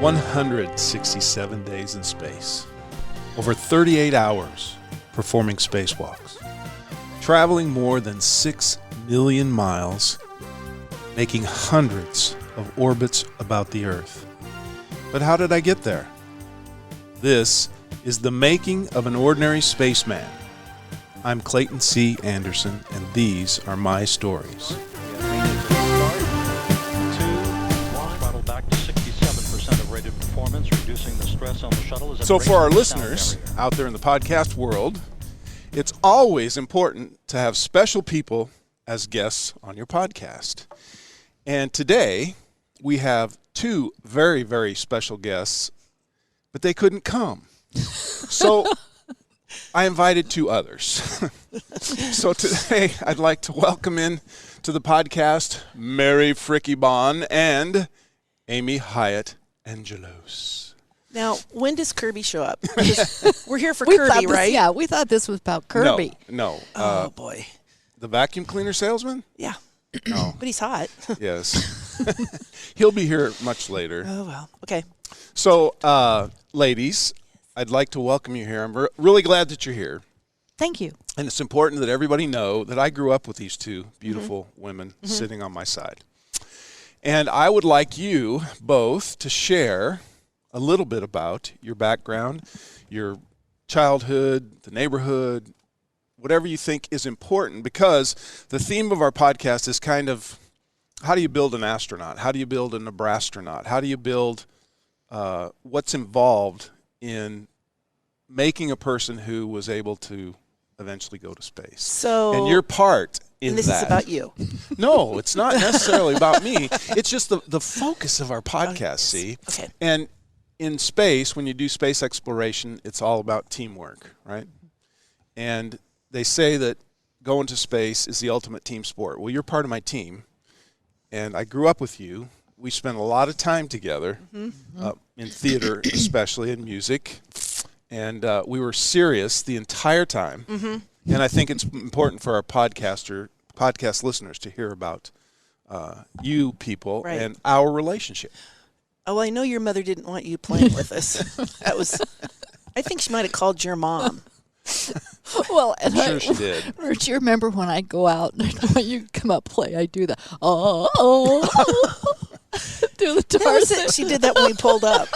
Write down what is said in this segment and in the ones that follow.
167 days in space, over 38 hours performing spacewalks, traveling more than 6 million miles, making hundreds of orbits about the Earth. But how did I get there? This is the making of an ordinary spaceman. I'm Clayton C. Anderson, and these are my stories. So for our listeners out there in the podcast world, it's always important to have special people as guests on your podcast. And today we have two very, very special guests, but they couldn't come. So I invited two others. So today I'd like to welcome in to the podcast Mary Fricke Bohn and Amy Hiatt Angelos. Now, when does Kirby show up? We're here for Kirby, right? Yeah, we thought this was about Kirby. No. Oh, boy. The vacuum cleaner salesman? Yeah. No. But he's hot. Yes. He'll be here much later. Oh, well. Okay. So, ladies, I'd like to welcome you here. I'm really glad that you're here. Thank you. And it's important that everybody know that I grew up with these two beautiful women sitting on my side. And I would like you both to share a little bit about your background, your childhood, the neighborhood, whatever you think is important, because the theme of our podcast is kind of how do you build an astronaut? How do you build a Nebrastronaut? How do you build what's involved in making a person who was able to eventually go to space? So, and your part in and this that. is about you. No, it's not necessarily about me. It's just the focus of our podcast, see? Okay. And in space, when you do space exploration, it's all about teamwork, right? And they say that going to space is the ultimate team sport. Well, you're part of my team, and I grew up with you. We spent a lot of time together, in theater especially, in music, and we were serious the entire time. And I think it's important for our podcast listeners to hear about you people and our relationship. Oh, I know your mother didn't want you playing with us. I think she might have called your mom. Well, and I'm sure she did. Do you remember when I go out and when you come up play, I do the do the That was it. She did that when we pulled up.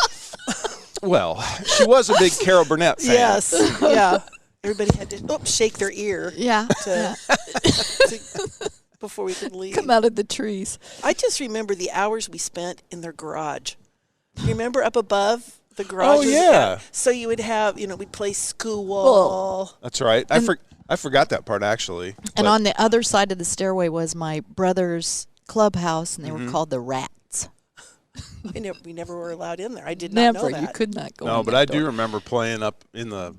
Well, she was a big Carol Burnett fan. Yes, yeah. Everybody had to shake their ear. Yeah. Before we could leave. Come out of the trees. I just remember the hours we spent in their garage. Remember up above the garage? Oh, yeah. So you would have, we'd play school. That's right. I forgot that part, actually. And on the other side of the stairway was my brother's clubhouse, and they were called the Rats. We never were allowed in there. I did not know that. You could not go in. No, but I do remember playing up in the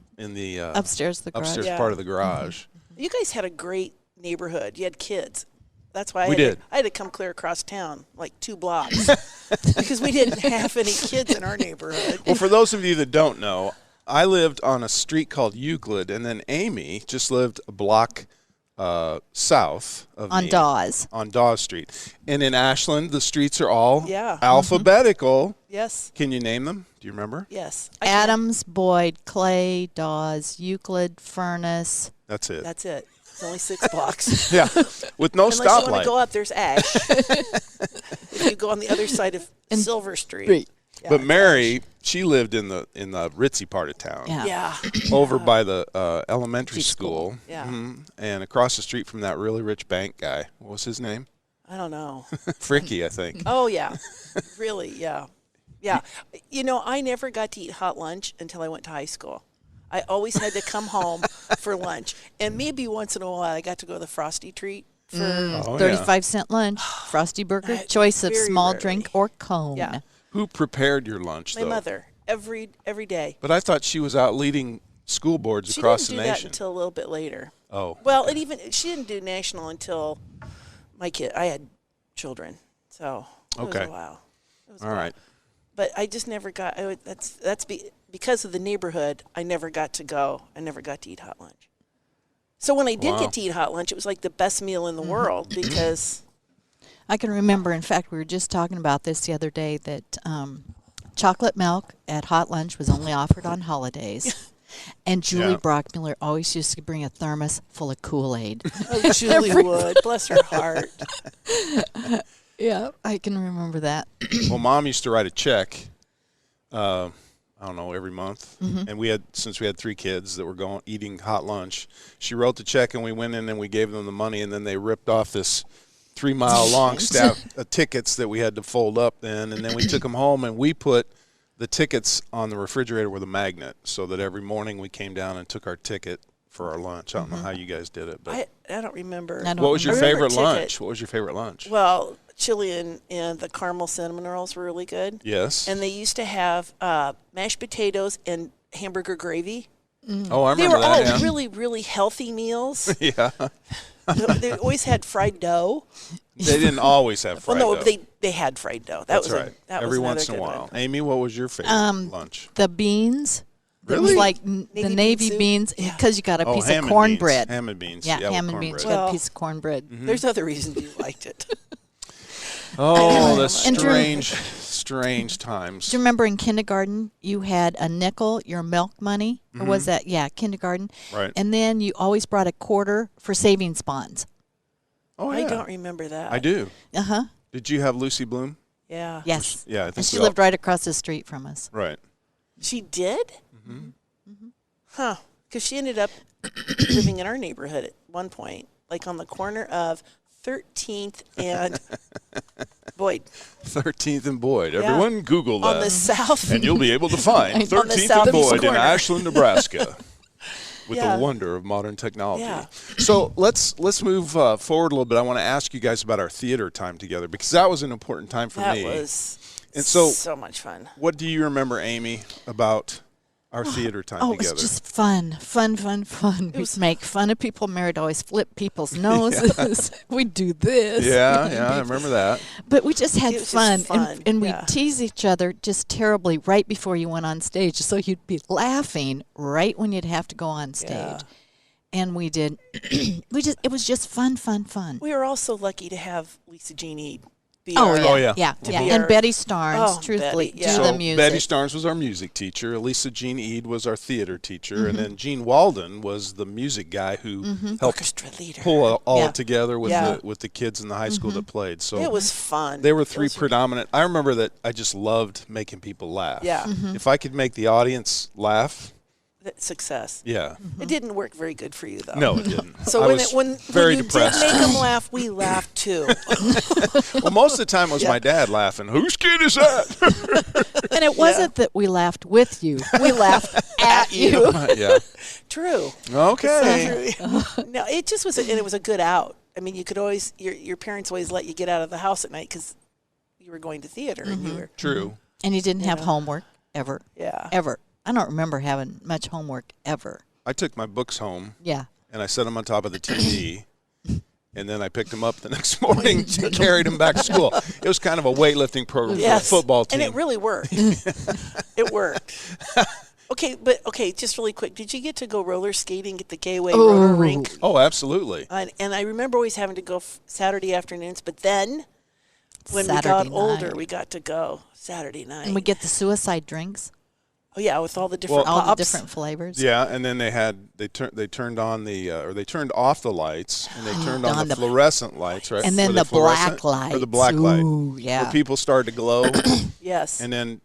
upstairs the garage. upstairs part of the garage. You guys had a great neighborhood. You had kids. That's why I had to come clear across town, like 2 blocks, because we didn't have any kids in our neighborhood. Well, for those of you that don't know, I lived on a street called Euclid, and then Amy just lived a block south of me. On Dawes Street. And in Ashland, the streets are all alphabetical. Yes. Can you name them? Do you remember? Yes. Adams, Boyd, Clay, Dawes, Euclid, Furnace. That's it. That's it. It's only 6 blocks. Yeah, with no Unless stoplight. you want to go up, there's Ash. If you go on the other side of Silver Street. Yeah, but Mary, she lived in the ritzy part of town. Yeah. Over by the elementary school. Yeah. And across the street from that really rich bank guy. What was his name? I don't know. Fricke, I think. Oh, yeah. Really, yeah. Yeah. I never got to eat hot lunch until I went to high school. I always had to come home for lunch. And maybe once in a while I got to go to the Frosty Treat for 35-cent lunch, Frosty Burger, choice of small drink or cone. Yeah. Who prepared your lunch, though? My mother, every day. But I thought she was out leading school boards across the nation. She didn't do that until a little bit later. Oh. Well, she didn't do national until I had children. So it was a while. All right. But I just never got. Because of the neighborhood, I never got to go. I never got to eat hot lunch. So when I did get to eat hot lunch, it was like the best meal in the world because I can remember, in fact, we were just talking about this the other day, that chocolate milk at hot lunch was only offered on holidays. And Julie Brockmiller always used to bring a thermos full of Kool-Aid. Oh, Julie would. Bless her heart. Yeah, I can remember that. Well, Mom used to write a check, I don't know, every month. And since we had 3 kids that were eating hot lunch, she wrote the check and we went in and we gave them the money, and then they ripped off this 3-mile-long stack of tickets that we had to fold up then, and then we took them home and we put the tickets on the refrigerator with a magnet so that every morning we came down and took our ticket for our lunch. I don't know how you guys did it, but I don't remember. what was your favorite lunch? What was your favorite lunch? Well, chili and the caramel cinnamon rolls were really good. Yes. And they used to have mashed potatoes and hamburger gravy. Oh, I remember that. They were all really, really healthy meals. Yeah. They always had fried dough. They didn't always have fried dough. They had fried dough. That's right. Every once in a while. One. Amy, what was your favorite lunch? The beans. Really? It was like the navy beans, because you got a piece of cornbread. Ham and beans. Yeah, ham and beans. You got a piece of cornbread. There's other reasons you liked it. Oh, the strange times. Do you remember in kindergarten you had a nickel, your milk money? Or was that, kindergarten? Right. And then you always brought a quarter for savings bonds. Oh, yeah. I don't remember that. I do. Uh-huh. Did you have Lucy Bloom? Yeah. Yes. Yeah, I think and she we lived right across the street from us. Right. She did? Huh. Because she ended up living in our neighborhood at one point, like on the corner of 13th and Boyd. 13th and Boyd. Everyone Google that. On the south. And you'll be able to find 13th and Boyd in Ashland, Nebraska. With the wonder of modern technology. Yeah. So let's move forward a little bit. I want to ask you guys about our theater time together, because that was an important time for me. That was so much fun. What do you remember, Amy, about our theater time together? Oh, it was just fun. We'd make fun of people. Mary'd always flip people's noses. We'd do this. Yeah, I remember that. But we just had fun. Just fun. And we'd tease each other just terribly right before you went on stage. So you'd be laughing right when you'd have to go on stage. Yeah. And we did. It was just fun. We were also lucky to have Lisa Jean Eade. Yeah. be And our- Betty Starnes, Oh, truthfully, Betty, yeah. do So the music. Betty Starnes was our music teacher. Lisa Jean Eade was our theater teacher. And then Gene Walden was the music guy who helped Orchestra leader. pull all together with Yeah. with the kids in the high school that played. So It was fun. they were 3 Those predominant. I remember that I just loved making people laugh. Yeah. If I could make the audience laugh, success. yeah. It didn't work very good for you, though. No, it didn't. So I when was very you depressed. did make them laugh, we laughed too. Well, most of the time it was my dad laughing. Whose kid is that? And it wasn't that we laughed with you. We laughed at you. Yeah. True. Okay. No, it just was, and it was a good out. I mean, you could always, your parents always let you get out of the house at night because you were going to theater and you were. True. And you didn't have homework ever. Yeah. Ever. I don't remember having much homework ever. I took my books home Yeah. and I set them on top of the TV. And then I picked them up the next morning and carried them back to school. It was kind of a weightlifting program for a football team. And it really worked. It worked. Okay, just really quick. Did you get to go roller skating at the Gateway roller rink? Oh, absolutely. And I remember always having to go Saturday afternoons, but then when Saturday we got older, night. we got to go Saturday night. And we get the suicide drinks, Oh yeah, with all the different all the pops. different flavors. Yeah, and then they turned on the or they turned off the lights and they turned on On the the- fluorescent lights, right? And then Were they the black fluorescent? lights. Or the black light. Ooh, yeah. Where people started to glow. Yes. And then,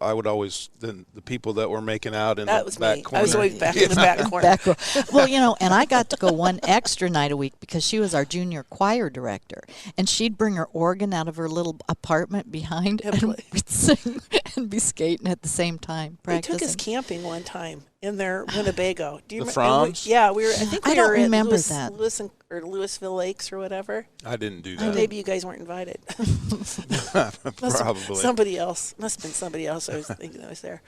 I would always, the people that were making out in That the was back me. corner. I was always back in the back corner. Back row. Well, and I got to go one extra night a week because she was our junior choir director. And she'd bring her organ out of her little apartment behind and we'd sing and be skating at the same time, They practicing. took us camping one time in their Winnebago. Do you The remember? Froms? Yeah, we were. I think we I don't were remember at that. Louisville Lakes or whatever. I didn't do that. Maybe you guys weren't invited. Probably. Somebody else. Must have been somebody else. I was thinking that was there.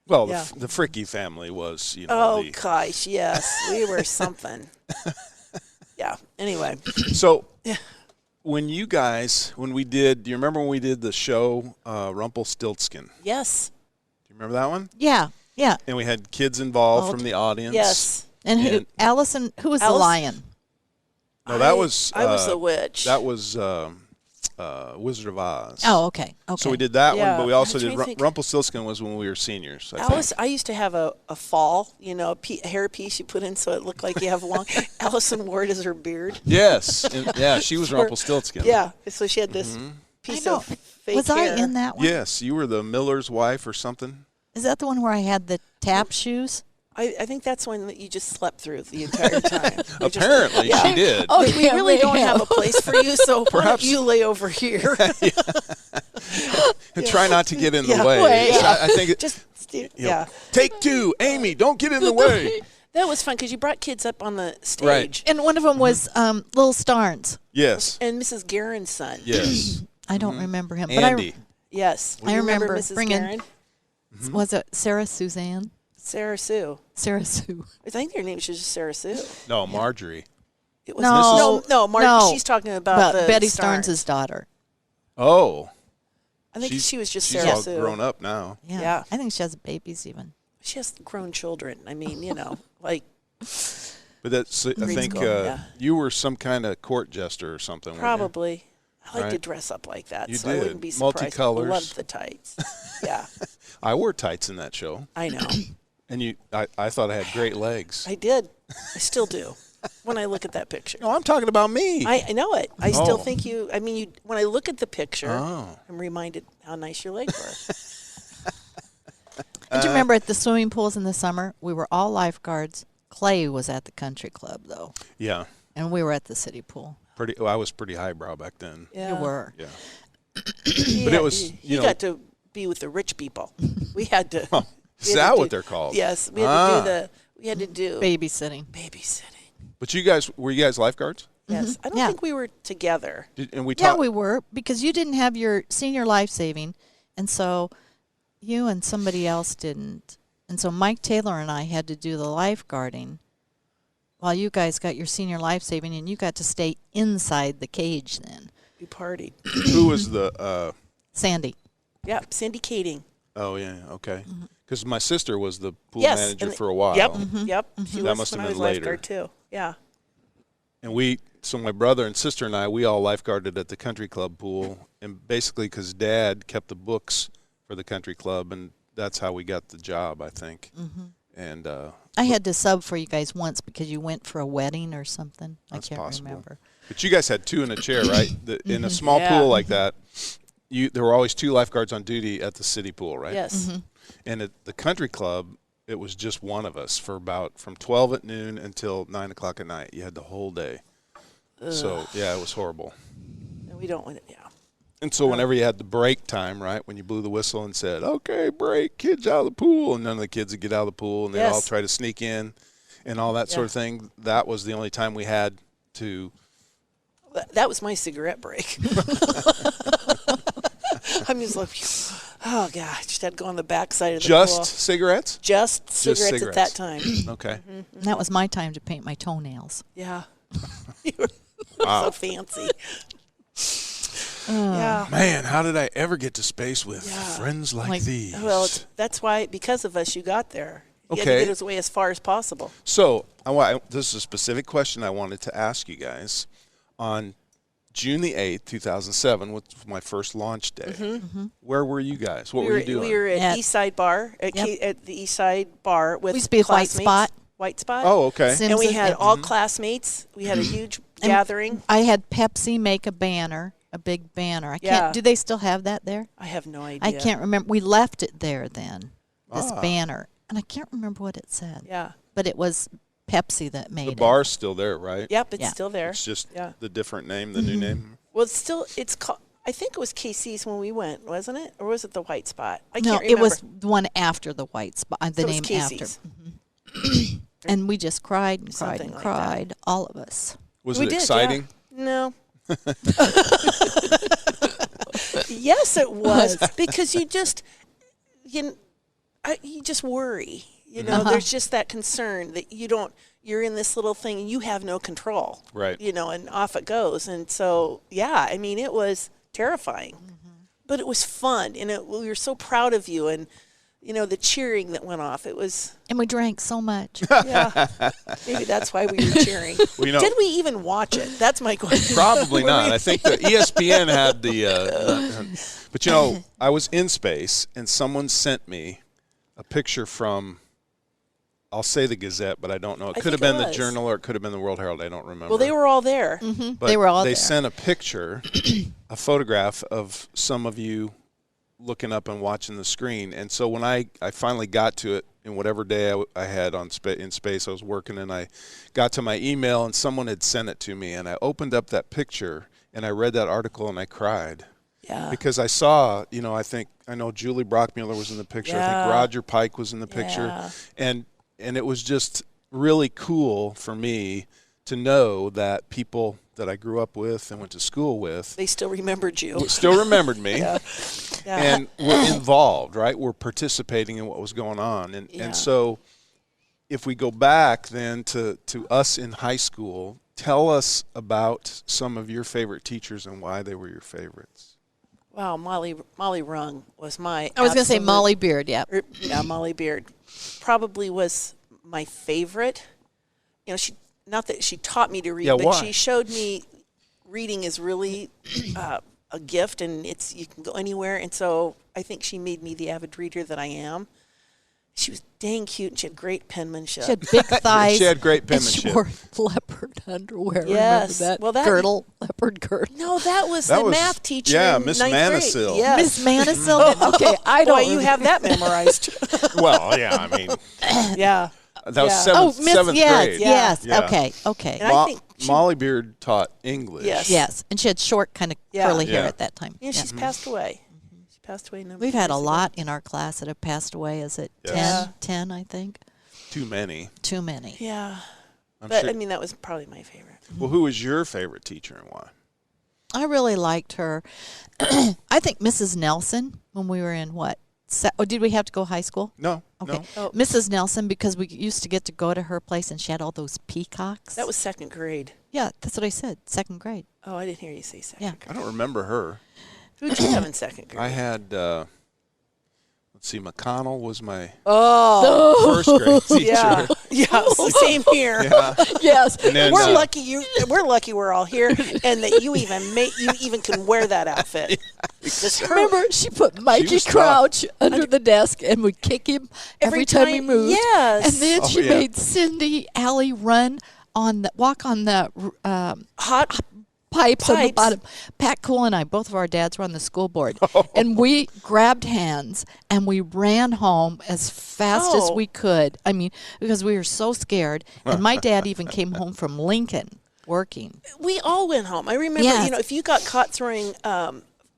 Well, Yeah. the Fricke family was, Oh gosh, yes, we were something. Yeah. Anyway. So, Yeah. when you guys, do you remember when we did the show Rumpelstiltskin? Yes. Do you remember that one? Yeah. And we had kids involved from the audience. Yes. And who And- Allison, who was the Alice- lion? No, that was I was the witch. That was Wizard of Oz. Oh, okay. Okay. So we did that Yeah. one, but we also I'm did trying to think. Rumpelstiltskin was when we were seniors. I used to have a fall, a hairpiece you put in so it looked like you have long. Allison wore it as her beard. Yes. And, she was Rumpelstiltskin. Yeah, so she had this piece of fake Was hair. I in that one? Yes, you were the miller's wife or something. Is that the one where I had the tap shoes? I think that's one that you just slept through the entire time. Apparently, she did. Oh, We really don't have a place for you, so Perhaps- why don't you lay over here? And try not to get in the Yeah. way. I think take two, Amy. Don't get in the way. That was fun because you brought kids up on the stage. And one of them was Little Starnes. Yes. And Mrs. Guerin's son. Yes. I don't remember him. Andy. Yes. I You remember Mrs. bringing- Guerin? But was it Sarah Suzanne? Sarah Sue. Sarah Sue. I think their name was just Sarah Sue. No, Marjorie. It was No. no, Mark. No. She's talking about the Betty Starnes. Starnes' daughter. Oh. I think she was just she's Sarah all Sue. grown up now. Yeah. I think she has babies even. She has grown children. I mean, like. But that's, I think yeah. you were some kind of court jester or something. weren't you? Probably. I like to Right. dress up like that, You so I did. wouldn't be surprised. Multicolors. Love the tights. Yeah, I wore tights in that show. I know. And I thought I had great legs. I did. I still do. When I look at that picture. No, I'm talking about me. I know it. I still Oh. think you. I mean, when I look at the picture, Oh. I'm reminded how nice your legs were. And do you remember at the swimming pools in the summer, we were all lifeguards. Clay was at the country club, though, Yeah. and we were at the city pool. I was pretty highbrow back then. Yeah. You were. Yeah. Yeah, But it was, you got to be with the rich people. We had to. Is we had that to what do- they're called? Yes, we had to do We had to do Babysitting. babysitting. But were you guys lifeguards? Yes, I don't Yeah. think we were together. And we Yeah, taught. we were, because you didn't have your senior life saving, and so you and somebody else didn't. And so Mike Taylor and I had to do the lifeguarding while you guys got your senior life saving, and you got to stay inside the cage then. We partied. Who was the? Sandy. Yep, syndicating. Oh yeah. Okay. Because my sister was the pool Yes, manager and for a while. Yep, yep. She That was must have when I been was later. lifeguard too. Yeah. And so my brother and sister and we all lifeguarded at the country club pool, and basically because Dad kept the books for the country club, and that's how we got the job, I think. And I had to sub for you guys once because you went for a wedding or something. That's I can't possible. remember. but you guys had two in a chair, right? In a small Yeah. pool like that, there were always two lifeguards on duty at the city pool, right? Yes. And at the country club, it was just one of us for from 12 at noon until 9 o'clock at night. You had the whole day. So, yeah, it was horrible. And we don't want it. Yeah. And so whenever you had the break time, right, when you blew the whistle and said, okay, break, kids out of the pool, and none of the kids would get out of the pool, and they'd all Yes. try to sneak in and all that sort of thing, that was the only time we had to. That was my cigarette break. I'm just like, oh God, just had to go on the backside of the Just pool. cigarettes? Just cigarettes at that cigarettes. time. Okay. And that was my time to paint my toenails. Yeah. You were Wow. so fancy. Yeah. Man, how did I ever get to space with Yeah. friends like Like- these? Well, that's why, because of us, you got there. You had Okay. to get away as far as possible. So, this is a specific question I wanted to ask you guys. On June the 8th, 2007, which was my first launch day, where were you guys? What were you doing? We were at At- East Side Bar, at the East Side Bar with We used to be at White classmates. Spot. White Spot. Oh, okay. Sim- And we Simpsons, had yeah. all classmates. We had a huge gathering. I had Pepsi make a banner, a big banner. I Yeah. can't. Do they still have that there? I have no idea. I can't remember. We left it there then, this Ah. banner, and I can't remember what it said. Yeah. But it was Pepsi that made The it. bar's still there, right? Yep, it's Yeah. still there. It's just Yeah. the different name, the new name. Well, it's called. I think it was KC's when we went, wasn't it? Or was it the White Spot? I No, can't remember. it was the one after the White Spot. The So it was name after. Casey's. And we just cried and cried Something and like cried, all of us. Was We it did, yeah. exciting? No. Yes, it was because you just worry. There's just that concern that you're in this little thing and you have no control. Right. And off it goes. And so, yeah, I mean, it was terrifying, but it was fun, and we were so proud of you. And the cheering that went off. It was, And we drank so much. yeah. Maybe that's why we were cheering. Well, Did we even watch it? That's my question. Probably not. I think the ESPN had but I was in space, and someone sent me a picture from, I'll say the Gazette, but I don't know. It could have been the Journal, or it could have been the World Herald. I don't remember. Well, they were all there. But They were all They there. sent a picture, a photograph of some of you looking up and watching the screen. And so when I finally got to it, in whatever day I had in space, I was working, and I got to my email, and someone had sent it to me. And I opened up that picture, and I read that article, and I cried. Yeah. Because I saw, I know Julie Brockmuller was in the picture. I Yeah. think Roger Pike was in the picture. Yeah. And it was just really cool for me to know that people that I grew up with and went to school with They still remembered you. still remembered me. Yeah. And were involved, right? We're participating in what was going on. And so if we go back then to us in high school, tell us about some of your favorite teachers and why they were your favorites. Wow, Molly Rung was my I was going to say absolute- Molly Beard, yeah. Yeah, Molly Beard probably was my favorite. She, not that she taught me to read, Yeah, but why? she showed me reading is really a gift, and you can go anywhere. And so I think she made me the avid reader that I am. She was dang cute, and she had great penmanship. She had big thighs. She had great and penmanship. she wore leopard underwear. Yes. Remember that? Well, that- girdle, leopard girdle. No, that was That the was- math teacher. yeah, in Miss ninth grade. Manisil. Yes. Miss Manisil. Okay, I don't. Boy, you have that memorized. Well, yeah, I mean, Yeah. that was Yeah. seventh yes, grade. yes. Yeah. Okay. And I think she- Molly Beard taught English. Yes. Yes, and she had short, kind of Yeah. curly hair Yeah. at that time. She's passed away. She passed away. a number We've of had a years ago. lot in our class that have passed away. Is it Yes. 10, I think? Too many. Too many. Yeah. I'm But, sure. I mean, that was probably my favorite. Well, who was your favorite teacher and why? I really liked her. I think Mrs. Nelson, when we were in did we have to go high school? No. Okay. No. Oh. Mrs. Nelson, because we used to get to go to her place and she had all those peacocks. That was second grade. Yeah, that's what I said, second grade. Oh, I didn't hear you say second Yeah. grade. I don't remember her. Who did you have in second grade? I had, let's see, McConnell was my Oh, first grade teacher. yeah. Yeah, same here. Yeah. Yes. And then, We're lucky we're all here, and that you even can wear that outfit. Just her- Remember, she put Mikey was tough. Crouch under the desk and would kick him every time he moved. Yes. And then Oh, she yeah. made Cindy Alley walk on the hot. pipes on the Pipes. bottom. Pat Cool and I, both of our dads were on the school board. And we grabbed hands and we ran home as fast as Oh. we could. I mean, because we were so scared. And my dad even came home from Lincoln working. We all went home. I remember, Yes. if you got caught throwing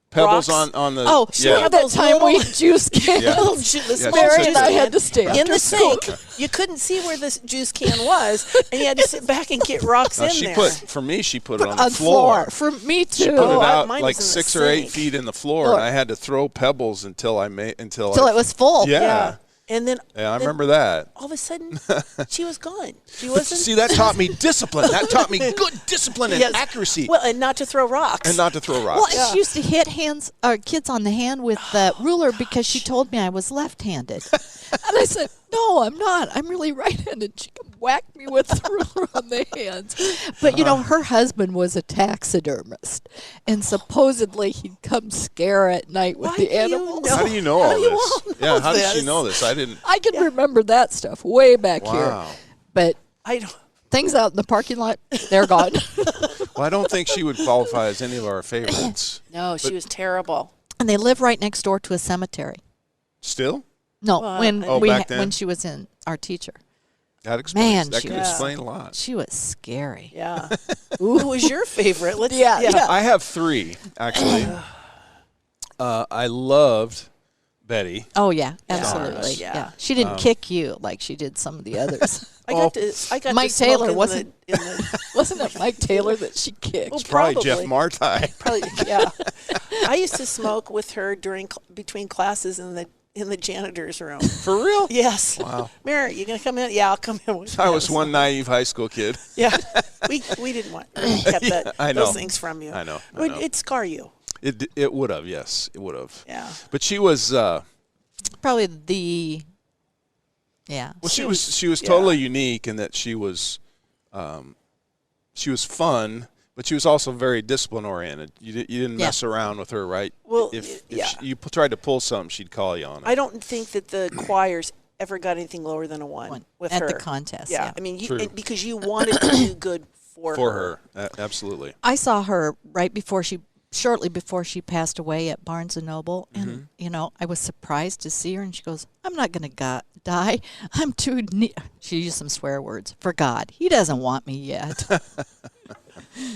Pebbles rocks, on the. Oh, yeah. remember that Those time we little- juice cans? Yeah. little the small Mary juice and I can had to stay in after the school. sink. You couldn't see where this juice can was, and you had to sit back and get rocks in She there. put it on the On floor. For me too. She put Oh, it out mine like was in the 6 or 8 sink. feet in the floor, Floor. and I had to throw pebbles until Till it was full. Yeah. Yeah. And then Yeah, I remember that. all of a sudden, she was gone. She But wasn't. see, that taught me discipline. That taught me good discipline and Yes. accuracy, Well, and not to throw rocks. and not to throw Well, rocks. and she used to hit kids on the hand with the ruler because she told me I was left-handed. And I said, "No, I'm not. I'm really right-handed." She whacked me with the ruler on the hands. But her husband was a taxidermist, and supposedly he'd come scare at night with Why the do you animals. know? How do you know How all do you this? all know Yeah, how did she this? know this? I didn't. I can remember that stuff way back Wow. here. But I don't. things out in the parking lot, they're gone. Well, I don't think she would qualify as any of our favorites. No, she was terrible. And they live right next door to a cemetery. Still, No, Well, when Oh, back then? when she was in our teacher. that explains. Man, that she could was- explain a lot. She was scary. Yeah. Who was your favorite? Let's, Yeah. I have 3 actually. I loved Betty. Oh yeah, absolutely. Yeah. Yeah. She didn't kick you like she did some of the others. I got Mike to smoke Taylor in wasn't- The, in the, Wasn't it Mike Taylor that she kicked? well, Probably Jeff Marti. Probably, yeah. I used to smoke with her between classes in the janitor's room. For real? Yes. Wow. Mary, you gonna come in? Yeah, I'll come in. With I you. was one naive high school kid. Yeah. We didn't want we kept I know. those things from you. I know. It'd scar you. It would have, yes, it would have. Yeah. But she was Probably the, yeah. Well, she was totally unique in that she was fun, but she was also very discipline oriented. You didn't mess around with her, right? Well, if you tried to pull something, she'd call you on it. I don't think that the choirs ever got anything lower than a 1 with at her. the contest. Yeah, I mean, because you wanted to do good for her. Absolutely. I saw her shortly before she passed away at Barnes & Noble, and, I was surprised to see her, and she goes, I'm not going to die. I'm too she used some swear words. For God. He doesn't want me yet.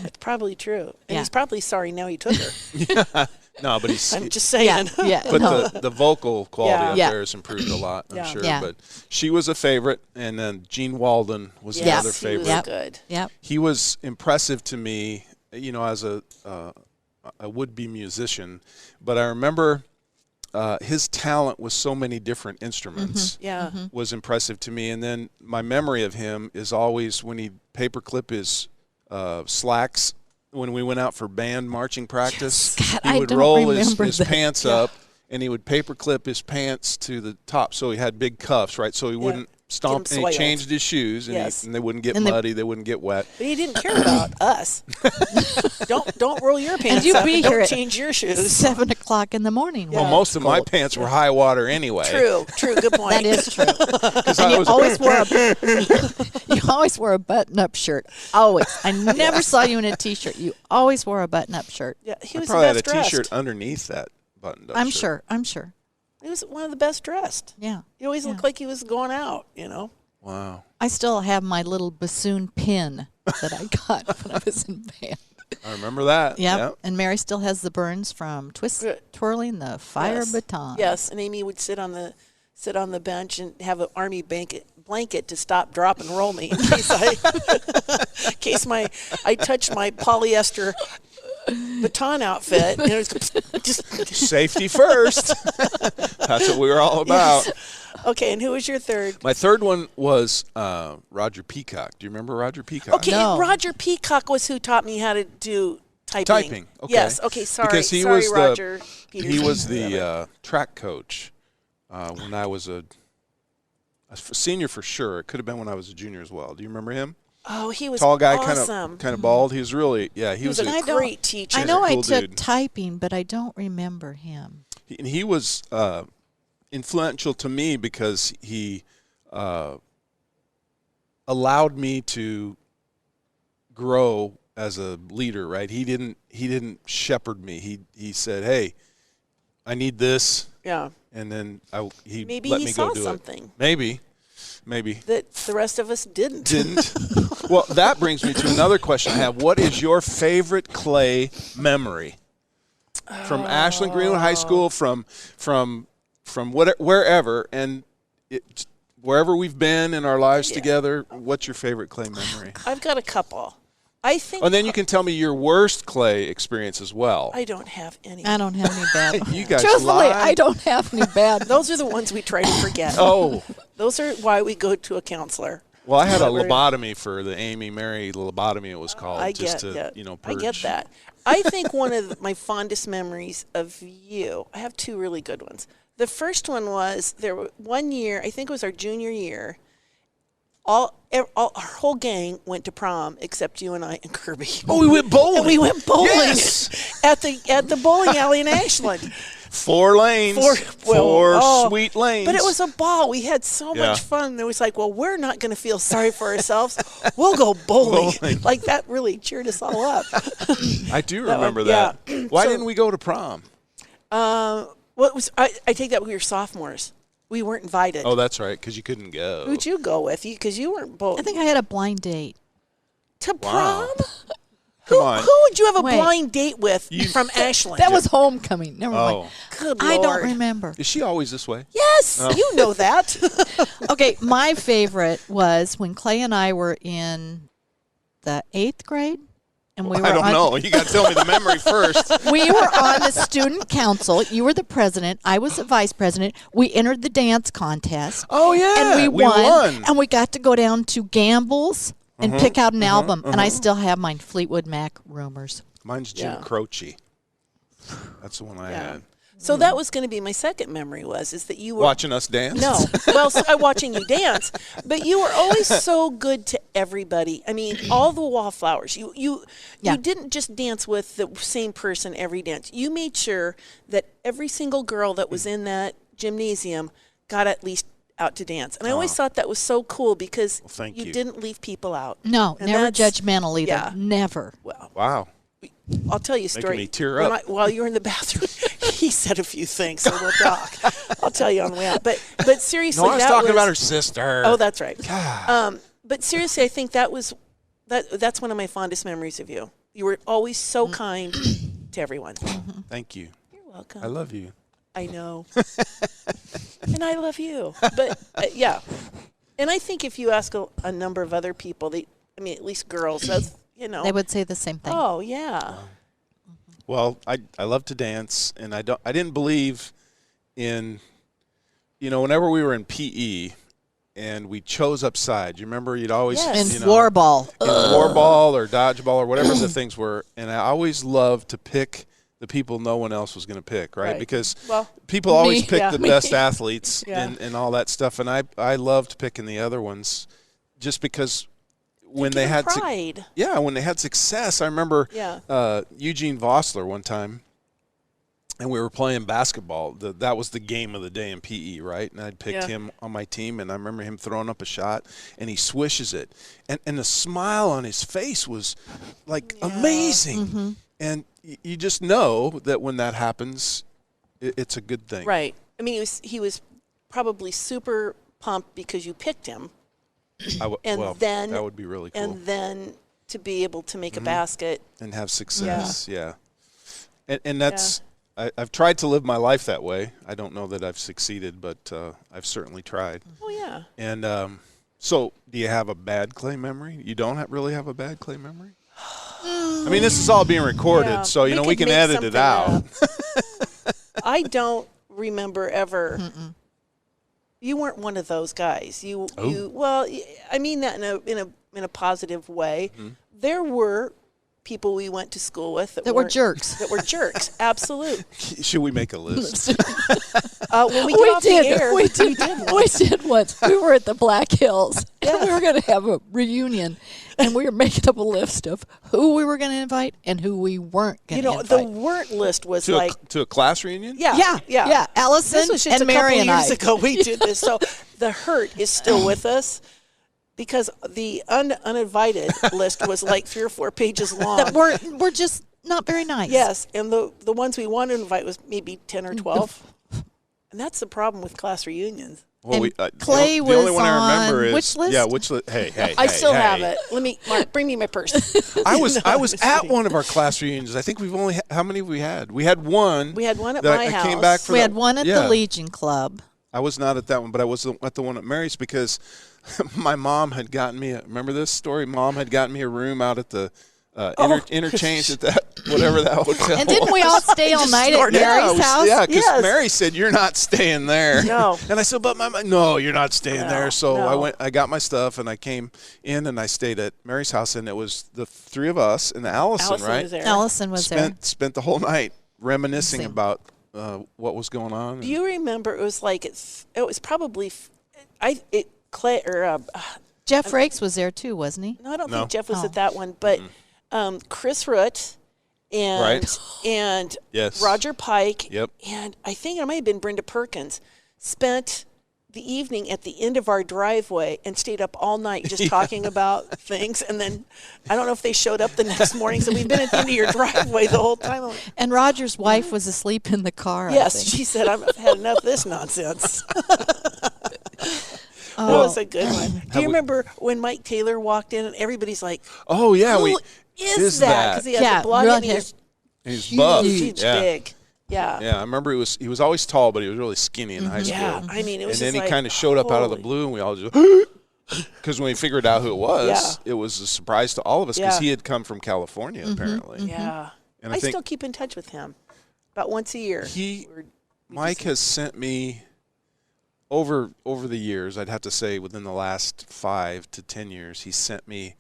That's probably true. And he's probably sorry now he took her. No, but I'm just saying. But the vocal quality up there has improved a lot, I'm sure. Yeah. But she was a favorite, and then Gene Walden was the other favorite. He was good. Yep. He was impressive to me, as a would-be musician. But I remember his talent with so many different instruments was impressive to me. And then my memory of him is always when he'd paperclip his slacks when we went out for band marching practice. God, he would roll his pants up, and he would paperclip his pants to the top, so he had big cuffs, right? So he wouldn't stomp, and he changed his shoes, and they wouldn't get muddy, they wouldn't get wet. But he didn't care about us. Don't roll your pants up. Don't change your shoes. 7 o'clock in the morning. Well, most of my pants were high water anyway. True. Good point. That is true. And you always wore a button-up shirt. Always. I never saw you in a T-shirt. You always wore a button-up shirt. Yeah, he was probably the best had a T-shirt dressed. underneath that buttoned-up shirt. I'm sure. He was one of the best dressed. Yeah. He always looked like he was going out, Wow. I still have my little bassoon pin that I got when I was in band. I remember that. Yep. And Mary still has the burns from twirling the fire baton. Yes, and Amy would sit on the bench and have an army blanket to stop, drop, and roll me in case I touched my polyester baton outfit. And it was just safety first. That's what we were all about. Yes. Okay, and who was your third? My third one was Roger Peacock. Do you remember Roger Peacock? Okay, No. Roger Peacock was who taught me how to do typing. Typing. Okay. Yes. Okay. Sorry. Because he sorry, was Roger. Peterson, he was the track coach when I was a senior for sure. It could have been when I was a junior as well. Do you remember him? Oh, he was tall guy, awesome. kind of bald. He was really he was a great teacher. I know cool I took dude. typing, but I don't remember him. He was influential to me because he allowed me to grow as a leader. Right? He didn't shepherd me. He said, "Hey, I need this." Yeah. And then he Maybe let he me saw go do something. it. Maybe That the rest of us didn't. Well, that brings me to another question I have. What is your favorite Clay memory from Ashland Greenwood High School, from wherever, and wherever we've been in our lives together? What's your favorite Clay memory? I've got a couple. I think. And then you can tell me your worst Clay experience as well. I don't have any. I don't have any bad ones. You guys Truthfully, lie. I don't have any bad ones. Those are the ones we try to forget. Oh. Those are why we go to a counselor. Well, I had a lobotomy for the Amy Mary lobotomy, it was called, I just get to, that. purge. I get that. I think one of my fondest memories of you, I have two really good ones. The first one was one year, I think it was our junior year, our whole gang went to prom except you and I and Kirby. Oh, we went bowling. And we went bowling Yes! at the bowling alley in Ashland. 4 lanes. Four sweet lanes. But it was a ball. We had so much fun. It was like, well, we're not going to feel sorry for ourselves. We'll go bowling. Like, that really cheered us all up. I do remember that. Yeah. Why didn't we go to prom? I take that we were sophomores. We weren't invited. Oh, that's right, because you couldn't go. Who'd you go with? Because you weren't both. I think I had a blind date. To Wow. prom? Come on. Who would you have a blind date with from Ashland? That was homecoming. Never mind. Oh. Good I Lord. don't remember. Is she always this way? Yes, you know that. Okay, my favorite was when Clay and I were in the 8th grade. And we were I don't know. You got to tell me the memory first. We were on the student council. You were the president. I was the vice president. We entered the dance contest. Oh, yeah. And we won. won. And we got to go down to Gamble's and pick out an album. And I still have mine, Fleetwood Mac Rumors. Mine's Jim Croce. That's the one I had. So that was going to be my second memory is that you were Watching us dance? No, well, watching you dance, but you were always so good to everybody. I mean, all the wallflowers. You didn't just dance with the same person every dance. You made sure that every single girl that was in that gymnasium got at least out to dance. And I always thought that was so cool because you didn't leave people out. No, And never judgmental either. Yeah. Never. Well, Wow. I'll tell you a story. Making me tear up. While you were in the bathroom, he said a few things, so we'll talk. I'll tell you on the way out. But seriously, No, I was talking about her sister. Oh, that's right. But seriously, I think that's one of my fondest memories of you. You were always so kind to everyone. Thank you. You're welcome. I love you. I know. And I love you. But, yeah. And I think if you ask a number of other people, at least girls, that's, they would say the same thing. Oh, yeah. Well, I love to dance, and I didn't believe in, whenever we were in PE and we chose upside. You remember you'd always in floorball, in floorball or dodgeball or whatever the things were, and I always loved to pick the people no one else was going to pick, right? Because people always pick the best athletes and all that stuff, and I loved picking the other ones just because when they had pride. When they had success. I remember Eugene Vossler one time, and we were playing basketball. That was the game of the day in PE, right? And I'd picked him on my team, and I remember him throwing up a shot, and he swishes it. And the smile on his face was, like, amazing. And you just know that when that happens, it's a good thing. Right. I mean, he was probably super pumped because you picked him. Then that would be really cool. And then to be able to make a basket. And have success, And that's I've tried to live my life that way. I don't know that I've succeeded, but I've certainly tried. Oh, yeah. And so do you have a bad clay memory? You don't really have a bad clay memory? I mean, this is all being recorded, so, we can edit it out. I don't remember ever. You weren't one of those guys. Well, I mean that in a positive way. There were people we went to school with that were jerks. That were jerks. Absolutely. Should we make a list? When we get off the air, we did once. We were at the Black Hills, and we were going to have a reunion, and we were making up a list of who we were going to invite and who we weren't going to invite. The weren't list was to a class reunion? Yeah. Allison this was just and Mary and I. Years ago we did this. So the hurt is still with us. Because the uninvited list was like 3 or 4 pages long. That were just not very nice. Yes, and the ones we wanted to invite was maybe 10 or 12. And that's the problem with class reunions. Well, Clay was the only one I remember is which list? Yeah, which list? Hey, I still have it. Let me, Mark, bring me my purse. I was at one of our class reunions. I think we've only how many have we had? We had one. We had one at my house. Came back for we had one at the Legion Club. I was not at that one, but I was at the one at Mary's because my mom had gotten me remember this story? Mom had gotten me a room out at the interchange at that whatever that hotel. And didn't we all stay all night at Mary's house? Yeah, because Mary said you're not staying there. No. And I said, but no, you're not staying there. So I got my stuff and I came in and I stayed at Mary's house, and it was the 3 of us and Allison, right? Was there. Allison was there. Spent the whole night reminiscing about what was going on. Do you remember? It was like it was probably Clay or Jeff Rakes was there too, wasn't he? No, I don't think Jeff was at that one, but Chris Root and Roger Pike, and I think it might have been Brenda Perkins, spent the evening at the end of our driveway and stayed up all night just talking about things. And then I don't know if they showed up the next morning. So we've been at the end of your driveway the whole time. And Roger's wife was asleep in the car. Yes, she said, I've had enough of this nonsense. That was a good one. Do you remember when Mike Taylor walked in and everybody's like, "Oh yeah, who is that?" Because he had the blonde hair and he's buff, huge, big. Yeah. Yeah, I remember he was always tall, but he was really skinny in high school. Yeah, I mean, it was. And then he like, kind of showed up out of the blue, and we all just because when we figured out who it was, it was a surprise to all of us because he had come from California apparently. Yeah, and I still keep in touch with him about once a year. Mike has sent me. Over the years, I'd have to say within the last 5 to 10 years, he sent me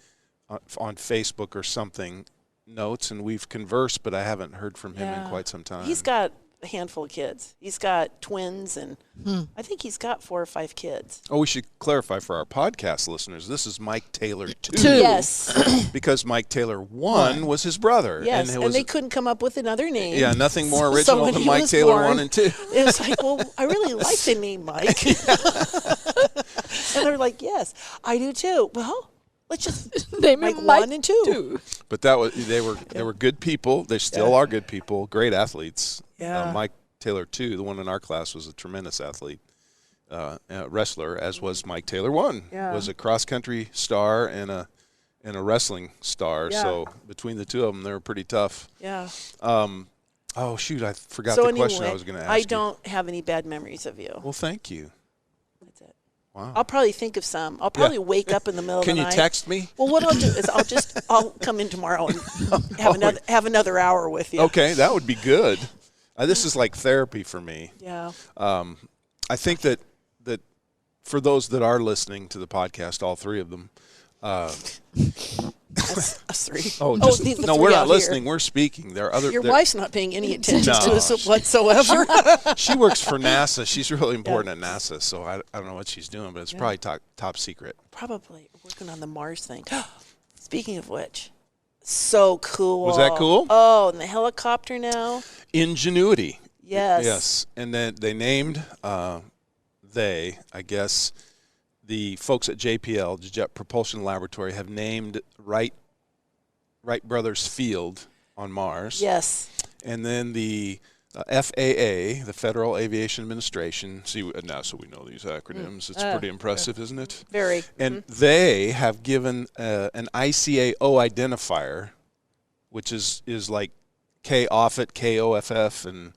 on Facebook or something notes, and we've conversed, but I haven't heard from him in quite some time. He's got a handful of kids. He's got twins, and I think he's got 4 or 5 kids. Oh, we should clarify for our podcast listeners, this is Mike Taylor 2. Yes. Because Mike Taylor 1 was his brother. Yes, and, and they couldn't come up with another name. Yeah, nothing more So original when than he Mike was Taylor born, 1 and 2. It was like, well, I really like the name Mike. And they're like, yes, I do too. Well, let's just Name Mike him 1 and 2. But they were good people. They still are good people, great athletes. Yeah. Mike Taylor 2, the one in our class, was a tremendous athlete, wrestler, as was Mike Taylor 1. Yeah. Was a cross-country star and a wrestling star. Yeah. So between the two of them, they were pretty tough. Yeah. Oh, shoot, I forgot So the anyway, question I was going to ask I you. don't have any bad memories of you. Well, thank you. That's it. Wow. I'll probably think of some. I'll probably wake up in the middle Can of the you night. text me? Well, what I'll do is I'll come in tomorrow and have another hour with you. Okay, that would be good. This is like therapy for me. Yeah. I think that for those that are listening to the podcast, all 3 of them. That's us 3. These the no, 3 we're out not here. listening. We're speaking. There are other. Your wife's not paying any attention to No, us whatsoever. She works for NASA. She's really important at NASA, so I don't know what she's doing, but it's probably top secret. Probably working on the Mars thing. Speaking of which, so cool. Was that cool? Oh, and the helicopter now. Ingenuity. Yes. Yes, and then they named I guess, the folks at JPL, the Jet Propulsion Laboratory, have named Wright Brothers Field on Mars. Yes. And then the FAA, the Federal Aviation Administration, now so we know these acronyms. It's pretty impressive, isn't it? Very. And they have given an ICAO identifier, which is like K Offutt, KOFF, and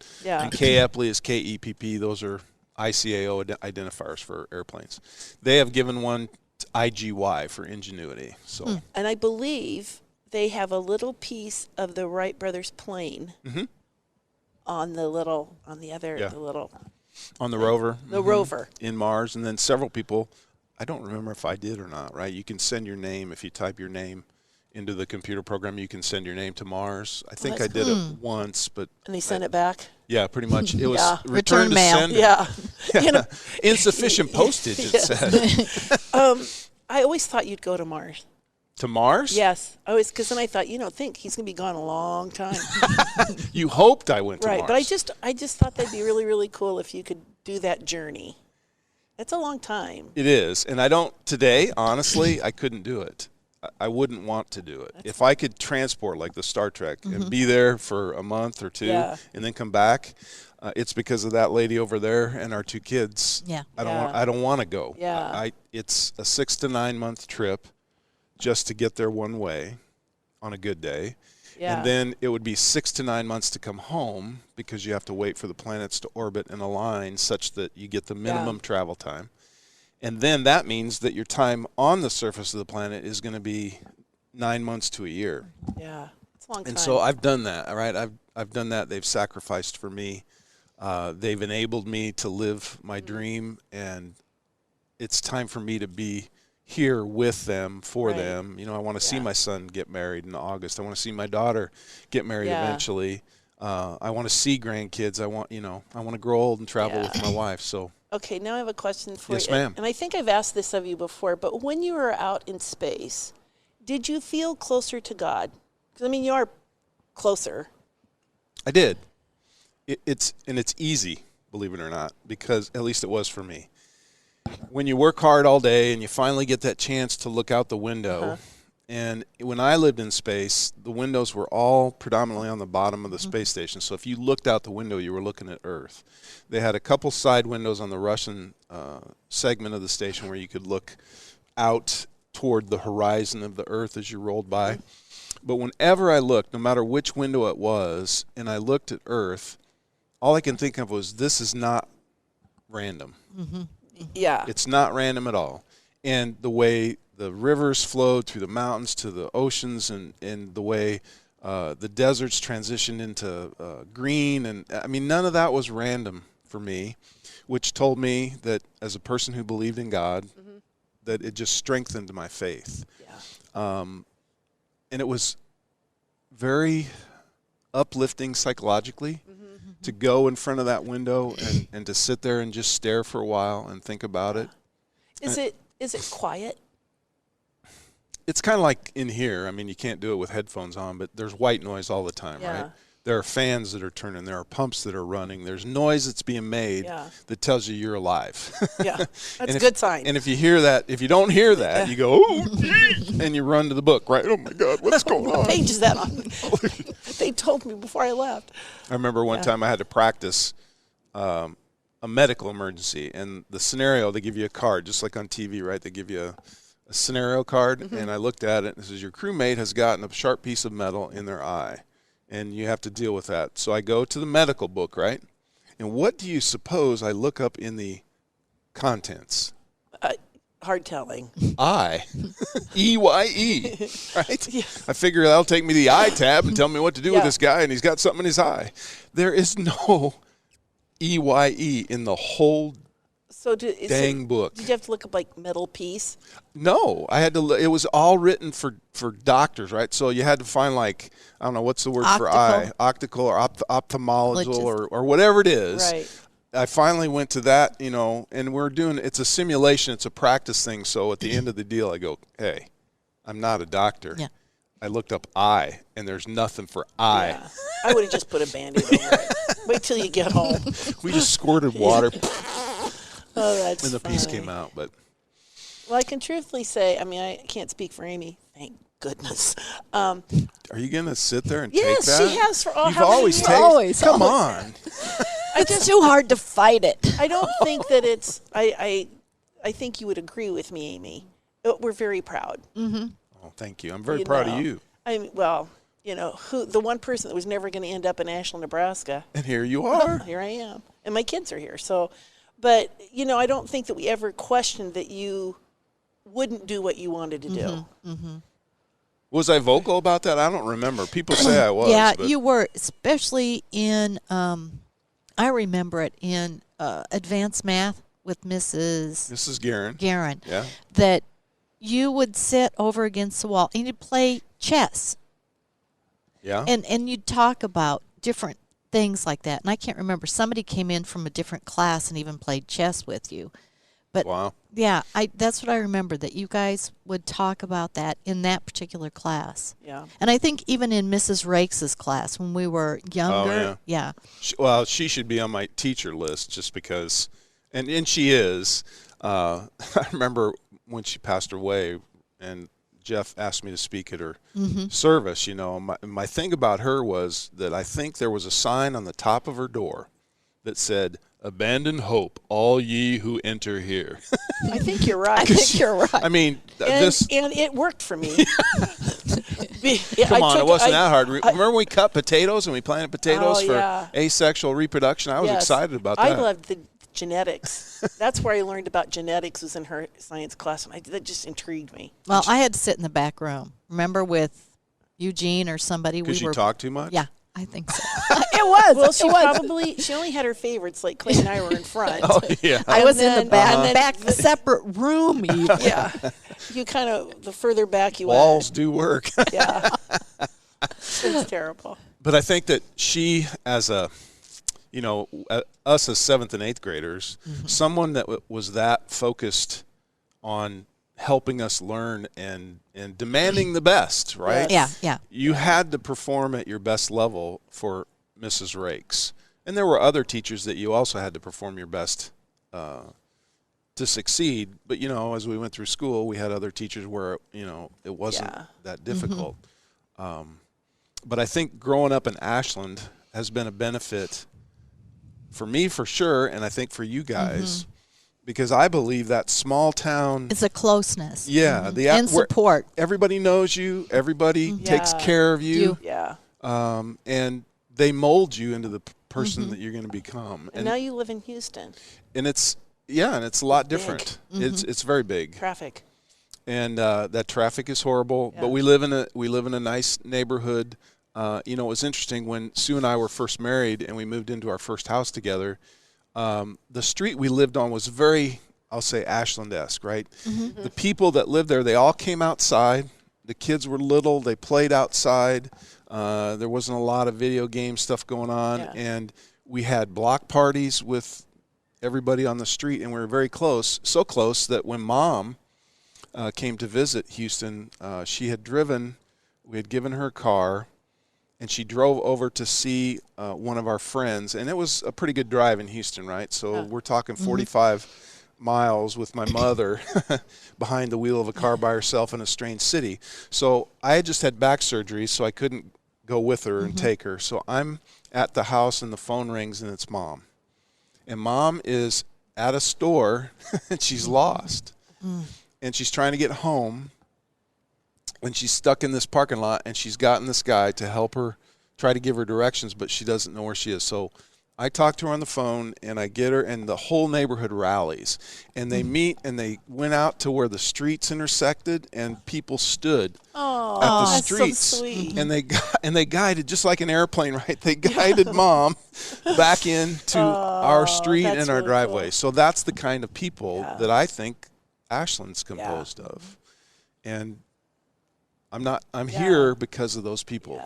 K Epley is KEPP. Those are ICAO identifiers for airplanes. They have given one to IGY for ingenuity. So, And I believe they have a little piece of the Wright brothers plane on the little on the rover. The rover in Mars, and then several people. I don't remember if I did or not. Right? You can send your name if you type your name into the computer program. You can send your name to Mars. I think I did it once, but and they sent it back. Yeah, pretty much. It was return to mail. sender. Yeah. Insufficient postage, it said. I always thought you'd go to Mars. To Mars? Yes. Because then I thought, think he's going to be gone a long time. You hoped I went to Mars. Right, but I just thought that'd be really, really cool if you could do that journey. It's a long time. It is. And today, honestly, I couldn't do it. I wouldn't want to do it. If I could transport like the Star Trek and be there for a month or 2 and then come back, it's because of that lady over there and our 2 kids. Yeah. I don't want to go. Yeah. It's a 6 to 9 month trip just to get there one way on a good day. Yeah. And then it would be 6 to 9 months to come home because you have to wait for the planets to orbit and align such that you get the minimum travel time. And then that means that your time on the surface of the planet is going to be 9 months to a year. Yeah, it's a long time. And so I've done that, all right? I've done that. They've sacrificed for me. They've enabled me to live my dream, and it's time for me to be here with them, for them. I want to see my son get married in August. I want to see my daughter get married eventually. I want to see grandkids. I want to grow old and travel with my wife. So. Okay, now I have a question for you. Yes, ma'am. And I think I've asked this of you before, but when you were out in space, did you feel closer to God? Because, you are closer. I did. It's easy, believe it or not, because at least it was for me. When you work hard all day and you finally get that chance to look out the window, and when I lived in space, the windows were all predominantly on the bottom of the space station. So if you looked out the window, you were looking at Earth. They had a couple side windows on the Russian segment of the station where you could look out toward the horizon of the Earth as you rolled by. But whenever I looked, no matter which window it was, and I looked at Earth, all I can think of was, this is not random. Yeah. It's not random at all. And the way the rivers flowed through the mountains to the oceans, and the way the deserts transitioned into green, and none of that was random for me, which told me that as a person who believed in God, that it just strengthened my faith. Yeah. And it was very uplifting psychologically to go in front of that window and to sit there and just stare for a while and think about it. Is it quiet? It's kind of like in here. I mean, you can't do it with headphones on, but there's white noise all the time, right? There are fans that are turning. There are pumps that are running. There's noise that's being made that tells you you're alive. Yeah, that's a good sign. And if you hear that, if you don't hear that, you go, oh, geez, and you run to the book, right? Oh, my God, what's going on? What page is that on? They told me before I left. I remember one time I had to practice a medical emergency. And the scenario, they give you a card, just like on TV, right? They give you a scenario card. And I looked at it, and it says, your crewmate has gotten a sharp piece of metal in their eye. And you have to deal with that. So I go to the medical book, right? And what do you suppose I look up in the contents? Hard telling. Eye. E-Y-E, right? Yeah. I figure that'll take me to the eye tab and tell me what to do with this guy, and he's got something in his eye. There is no E-Y-E in the whole dang book. Did you have to look up like metal piece? No, I had to. It was all written for doctors, right? So you had to find, like, I don't know what's the word for eye, optical or ophthalmological or whatever it is. Right. I finally went to that, you know, and we're doing. It's a simulation. It's a practice thing. So at the end of the deal, I go, hey, I'm not a doctor. Yeah. I looked up eye, and there's nothing for eye. Yeah. I would have just put a Band-Aid over it. Wait till you get home. We just squirted water. Oh, that's and the funny. piece came out, but. Well, I can truthfully say, I mean, I can't speak for Amy. Thank goodness. Are you going to sit there and yes, take that? Yes, she has for all. You've always taken. Always. Come on. It's too hard to fight it. I don't think that it's. I think you would agree with me, Amy. We're very proud. Mm-hmm. Oh, thank you. I'm very proud of you. I mean, well, you know, the one person that was never going to end up in Ashland, Nebraska. And here you are. Here I am, and my kids are here. So, but you know, I don't think that we ever questioned that you wouldn't do what you wanted to do. Mm-hmm. Was I vocal about that? I don't remember. People say I was. Yeah, but. you were, especially in. I remember it in advanced math with Mrs. Guerin. Yeah. That you would sit over against the wall and you'd play chess. Yeah. And you'd talk about different things like that. And I can't remember. Somebody came in from a different class and even played chess with you. But wow. Yeah, that's what I remember, that you guys would talk about that in that particular class. Yeah. And I think even in Mrs. Rakes' class when we were younger. Oh, yeah. Well, she should be on my teacher list just because, and she is. I remember when she passed away and Jeff asked me to speak at her service, you know. My thing about her was that I think there was a sign on the top of her door that said, "Abandon hope, all ye who enter here." I think you're right. I think you're right. I mean, and it worked for me. Come on, it wasn't that hard. Remember when we cut potatoes and we planted potatoes for asexual reproduction? I was excited about that. I loved the genetics. That's where I learned about genetics, was in her science class, and that just intrigued me. Well, I had to sit in the back room. Remember with Eugene or somebody? Because you talked too much? Yeah. I think so. It was. Well, she only had her favorites, like Clay and I were in front. Oh, yeah. I was in the back separate room even. Yeah. You kind of, the further back you Walls do work. Yeah. It's terrible. But I think that she, as a, you know, us as 7th and 8th graders, someone that was that focused on helping us learn and demanding the best, right? Yeah. You had to perform at your best level for Mrs. Rakes. And there were other teachers that you also had to perform your best to succeed. But, you know, as we went through school, we had other teachers where, you know, it wasn't that difficult. But I think growing up in Ashland has been a benefit for me for sure, and I think for you guys. Because I believe that small town... It's a closeness. Yeah. And support. Everybody knows you. Everybody takes care of you. Yeah. And they mold you into the person that you're going to become. And now you live in Houston. And it's a lot different. It's very big. Traffic. And that traffic is horrible. Yeah. But we live in a nice neighborhood. You know, it was interesting when Sue and I were first married and we moved into our first house together. The street we lived on was very, I'll say, Ashland-esque, right? The people that lived there, they all came outside. The kids were little. They played outside. There wasn't a lot of video game stuff going on. Yeah. And we had block parties with everybody on the street, and we were very close, so close that when Mom came to visit Houston, she had driven, we had given her a car, and she drove over to see one of our friends, and it was a pretty good drive in Houston, right? So we're talking 45 miles with my mother behind the wheel of a car by herself in a strange city. So I had just had back surgery, so I couldn't go with her and take her. So I'm at the house, and the phone rings, and it's Mom. And Mom is at a store, and she's lost. And she's trying to get home, and she's stuck in this parking lot, and she's gotten this guy to help her try to give her directions, but she doesn't know where she is. So I talk to her on the phone, and I get her, and the whole neighborhood rallies. And they meet, and they went out to where the streets intersected, and people stood at the streets. So sweet. And they guided, just like an airplane, right? They guided Mom back into our street and our really driveway. cool. So that's the kind of people that I think Ashland's composed of. And I'm here because of those people.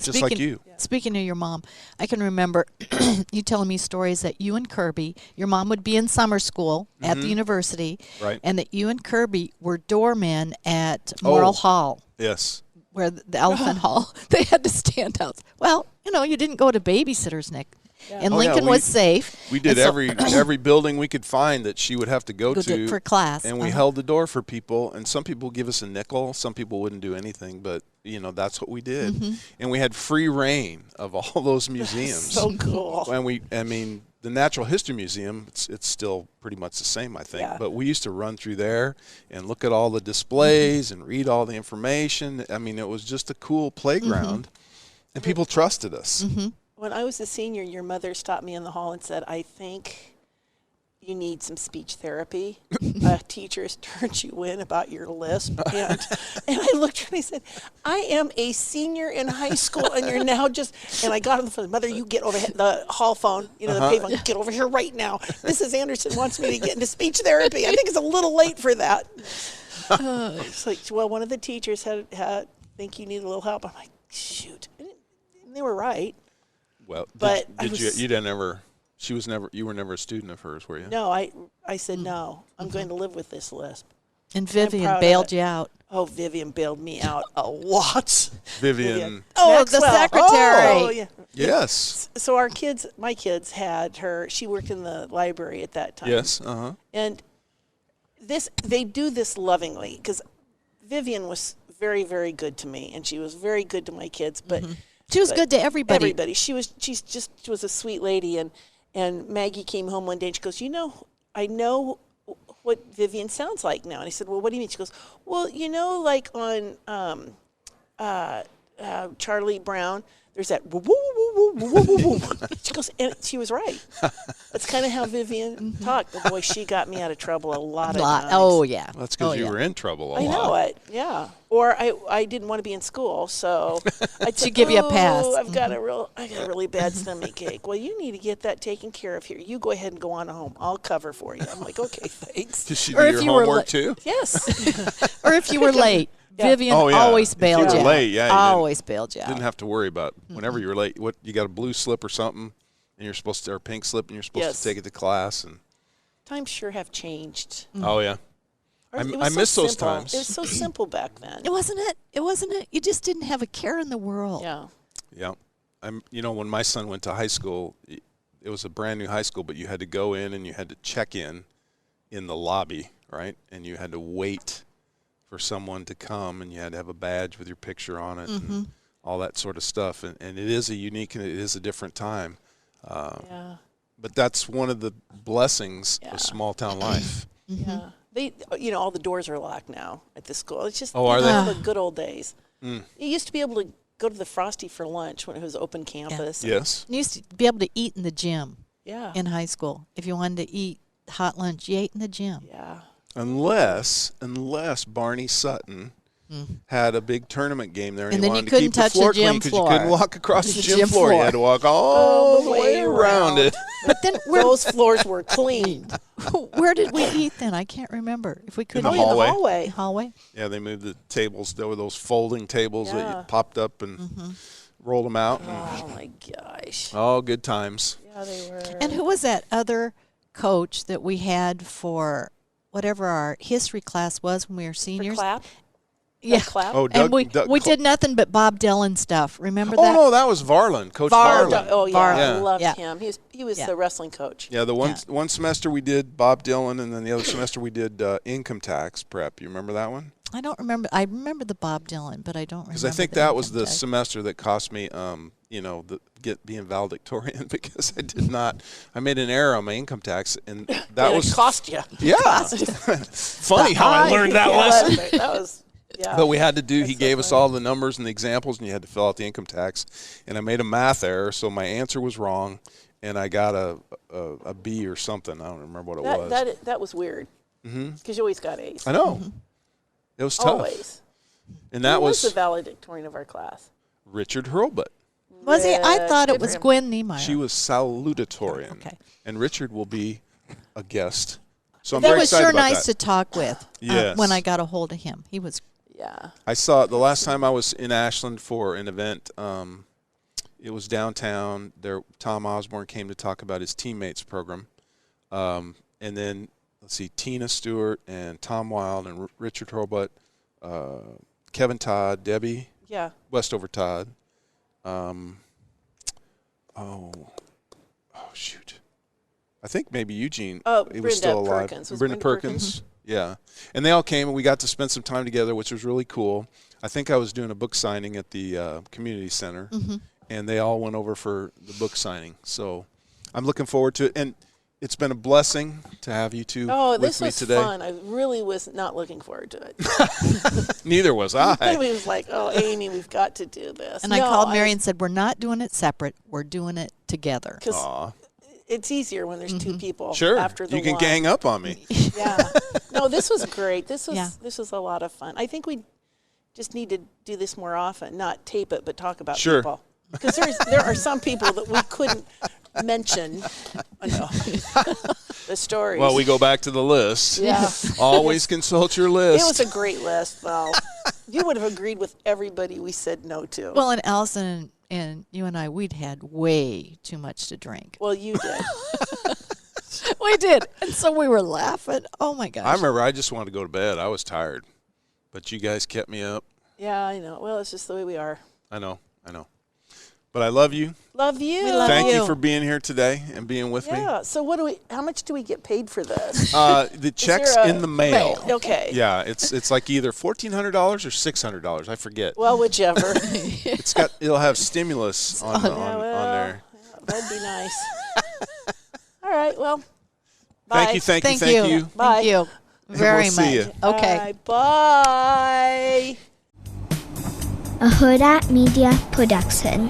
Just like you. Speaking of your mom, I can remember you telling me stories that you and Kirby, your mom would be in summer school at the university, Right. and that you and Kirby were doormen at Morrill Hall, Yes. where the Elephant Hall. They had to stand out. Well, you didn't go to babysitters, Nick. And Lincoln was safe. We did every building we could find that she would have to go to for class. And we held the door for people, and some people would give us a nickel, some people wouldn't do anything, but that's what we did. And we had free reign of all those museums. So cool. And the Natural History Museum, it's still pretty much the same, I think. But we used to run through there and look at all the displays and read all the information. I mean, it was just a cool playground, and people trusted us. When I was a senior, your mother stopped me in the hall and said, I think you need some speech therapy. A teacher has turned you in about your lisp. And I looked at her and I said, I am a senior in high school, and you're now just, and I got on the phone, Mother, you get over the hall phone, the payphone, get over here right now. Mrs. Anderson wants me to get into speech therapy. I think it's a little late for that. It's like, well, one of the teachers had think you need a little help. I'm like, shoot. And they were right. Well, but you were never a student of hers, were you? No, I said no. I'm going to live with this lisp. And Vivian bailed you out. Oh, Vivian bailed me out a lot. Vivian. Oh, Maxwell. the secretary. Oh, yeah. Yes. So my kids had her. She worked in the library at that time. Yes. And they do this lovingly, because Vivian was very, very good to me, and she was very good to my kids, but. She was good to everybody. Everybody. She was a sweet lady, and Maggie came home one day and she goes, I know what Vivian sounds like now. And I said, well, what do you mean? She goes, well, like on Charlie Brown, there's that woo woo woo woo woo woo woo. She goes, and she was right. That's kind of how Vivian talked. But boy, she got me out of trouble a lot of times. Oh yeah. Well, that's because you were in trouble a lot. I know it. Yeah. Or I didn't want to be in school, so I'd say, give you a pass. I got a really bad stomach ache. Well, you need to get that taken care of here. You go ahead and go on home. I'll cover for you. I'm like, okay, thanks. Did she do your homework too? Yes. Or if you were late. Yeah. Vivian always bailed you out. Late, always bailed you out. Didn't have to worry about whenever you were late. What, you got a blue slip or something, and you're supposed to, or a pink slip, and you're supposed to take it to class. And times sure have changed. Oh yeah, I miss those times. It was so simple back then. It wasn't it. You just didn't have a care in the world. Yeah. Yeah. When my son went to high school, it was a brand new high school, but you had to go in and you had to check in the lobby, right? And you had to wait for someone to come, and you had to have a badge with your picture on it and all that sort of stuff. And it is a unique and it is a different time. But that's one of the blessings of small town life. Yeah. They, all the doors are locked now at the school. It's just are they? The good old days. You used to be able to go to the Frosty for lunch when it was open campus. Yes. You used to be able to eat in the gym. Yeah. In high school, if you wanted to eat hot lunch, you ate in the gym. Yeah. Unless Barney Sutton had a big tournament game there, and then he you wanted to couldn't keep the touch floor the gym clean because floor. you couldn't walk across the gym floor. You had to walk all the way around it. But then those floors were clean. Where did we eat then? I can't remember. If we couldn't In the hallway. In the hallway. Hallway. Yeah, they moved the tables. There were those folding tables that you popped up and rolled them out. Oh, my gosh. Oh, good times. Yeah, they were. And who was that other coach that we had for whatever our history class was when we were For seniors? clap? Yeah. Clap? Oh, And Doug we did nothing but Bob Dylan stuff. Remember Oh, that? no, that was Varlin, Coach Varlin. Oh, yeah. Varlin. I loved Yeah. him. He was Yeah. the wrestling coach. Yeah, the one semester we did Bob Dylan, and then the other semester we did income tax prep. You remember that one? I don't remember. I remember the Bob Dylan, but I don't remember. Because I think the that was the income tax. semester that cost me, being valedictorian because I made an error on my income tax, and that And was it cost you. yeah. Funny how I learned that lesson. That was, yeah. But we had to do. He so gave us funny. all the numbers and the examples, and you had to fill out the income tax. And I made a math error, so my answer was wrong, and I got a B or something. I don't remember what it was. That was weird. Because you always got A's. I know. It was tough. Always. And that Who was was the valedictorian of our class? Richard Hurldat. Was he? I thought Good it was for him. Gwen Niemeyer. She was salutatorian. Okay. And Richard will be a guest. So I'm that very was excited sure about nice that. to talk with. Yes. When I got a hold of him, he was. Yeah. I saw the last time I was in Ashland for an event. It was downtown. There, Tom Osborne came to talk about his teammates program, and then let's see, Tina Stewart and Tom Wild and Richard Hurldat, Kevin Todd, Debbie Yeah. Westover Todd. Shoot. I think maybe Eugene. Oh, he was still Brenda alive. Perkins. Was Brenda Brenda Perkins. Yeah. And they all came, and we got to spend some time together, which was really cool. I think I was doing a book signing at the community center, and they all went over for the book signing. So I'm looking forward to it. And it's been a blessing to have you two Oh, with this me was today. fun. I really was not looking forward to it. Neither was I. It was like, oh, Amy, we've got to do this. And I called Mary and said, "We're not doing it separate. We're doing it together." Because Aw. it's easier when there's two people Sure. after the You can one. gang up on me. Yeah. No, this was great. This was Yeah. this was a lot of fun. I think we just need to do this more often, not tape it, but talk about Sure. people. Because there are some people that we couldn't mention. The stories. Well, we go back to the list. Yeah. Always consult your list. It was a great list, though. You would have agreed with everybody we said no to. Well, and Allison and you and I, we'd had way too much to drink. Well, you did. We did, and so we were laughing. Oh my gosh! I remember I just wanted to go to bed. I was tired. But you guys kept me up. Yeah, I know. Well, it's just the way we are. I know. But I love you. Love you. We love Thank you you. for being here today and being with me. Yeah. So how much do we get paid for this? The check's there a- in the mail. Okay. Yeah, it's like either $1,400 or $600. I forget. Well, whichever. It'll have stimulus on there. Yeah, that'd be nice. All right. Well, bye. Thank you. Thank you. Bye. Thank you very We'll see much. ya. Okay. Bye. A Hurrdat Media Production.